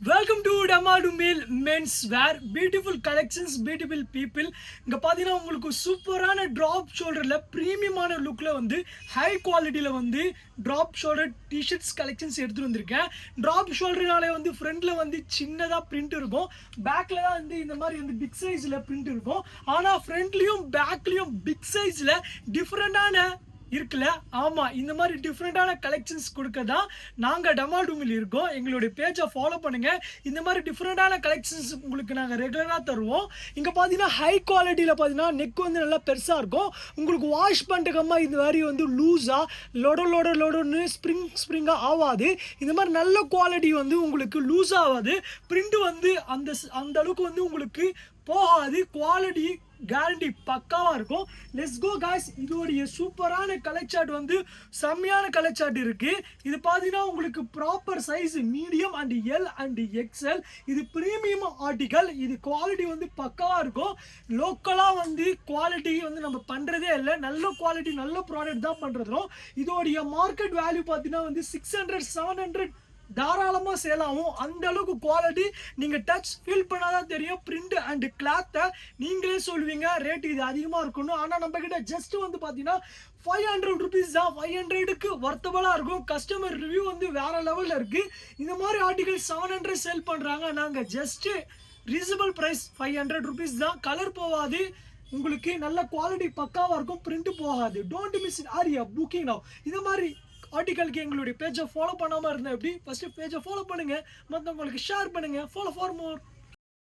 Welcome to டமாடு மேல் men's wear. Beautiful collections, beautiful people. இங்கே பார்த்தீங்கன்னா உங்களுக்கு சூப்பரான ட்ராப் ஷோல்டரில் ப்ரீமியமான லுக்கில் வந்து ஹை குவாலிட்டியில் வந்து ட்ராப் ஷோல்டர் டிஷர்ட்ஸ் கலெக்ஷன்ஸ் எடுத்துகிட்டு வந்திருக்கேன். ட்ராப் ஷோல்டர்னாலே வந்து ஃப்ரண்ட்டில் வந்து சின்னதாக பிரிண்ட் இருக்கும், பேக்கில் தான் வந்து இந்த மாதிரி வந்து பிக் சைஸில் பிரிண்ட் இருக்கும். ஆனால் ஃப்ரண்ட்லேயும் பேக்லேயும் பிக் சைஸில் டிஃப்ரெண்ட்டான இருக்குல்ல. ஆமாம், இந்த மாதிரி டிஃப்ரெண்ட்டான கலெக்ஷன்ஸ் கொடுக்க தான் நாங்கள் டமாடூமில் இருக்கோம். எங்களுடைய பேஜை ஃபாலோ பண்ணுங்கள். இந்த மாதிரி டிஃப்ரெண்ட்டான கலெக்ஷன்ஸ் உங்களுக்கு நாங்கள் ரெகுலராக தருவோம். இங்கே பார்த்தீங்கன்னா ஹை குவாலிட்டியில் பார்த்தீங்கன்னா நெக் வந்து நல்லா பெருசாக இருக்கும். உங்களுக்கு வாஷ் பண்ணுறக்கம்மா இந்த மாதிரி வந்து லூஸாக லொடன்னு ஸ்ப்ரிங்காக ஆகாது. இந்த மாதிரி நல்ல குவாலிட்டி வந்து உங்களுக்கு லூஸ் ஆகாது. பிரிண்ட் வந்து அந்த அளவுக்கு வந்து உங்களுக்கு போகாது. குவாலிட்டி கேரண்டி பக்காவாக இருக்கும். Let's go guys. இதோடைய சூப்பரான கலர் சார்ட் வந்து செம்மையான கலர் சார்ட் இருக்குது. இது பார்த்தீங்கன்னா உங்களுக்கு proper size medium and L and XL. இது ப்ரீமியம் ஆர்டிக்கல். இது குவாலிட்டி வந்து பக்காவாக இருக்கும். லோக்கலாக வந்து குவாலிட்டி வந்து நம்ம பண்ணுறதே இல்லை. நல்ல குவாலிட்டி நல்ல ப்ராடக்ட் தான் பண்ணுறதும். இதோடைய மார்க்கெட் வேல்யூ பார்த்தீங்கன்னா வந்து 600-700 தாராளமாக சேல் ஆகும். அந்த அளவுக்கு குவாலிட்டி நீங்கள் டச் ஃபீல் பண்ணாதான் தெரியும். பிரிண்ட் அண்ட் கிளாத்தை நீங்களே சொல்லுவீங்க ரேட் இது அதிகமாக இருக்கணும். ஆனால் நம்ம கிட்ட ஜஸ்ட் வந்து பார்த்தீங்கன்னா 500 ருபீஸ் தான். 500க்கு வர்த்தபலாக இருக்கும். கஸ்டமர் ரிவ்யூ வந்து வேற லெவலில் இருக்குது. இந்த மாதிரி ஆர்டிகல் 700 சேல் பண்ணுறாங்க. நாங்கள் ஜஸ்ட்டு ரீசனபிள் ப்ரைஸ் 500 ருபீஸ் தான். கலர் போகாது, உங்களுக்கு நல்ல குவாலிட்டி பக்காவாக இருக்கும். பிரிண்ட் போகாது. டோன்ட் மிஸ் இட் ஆரியா புக்கிங் நவ். இந்த மாதிரி ஆர்டிக்கலுக்கு எங்களுடைய பேஜை ஃபாலோ பண்ணாமல் இருந்தால் எப்படி? ஃபஸ்ட்டு பேஜை ஃபாலோ பண்ணுங்கள், மற்றவங்களுக்கு ஷேர் பண்ணுங்கள். Follow for more.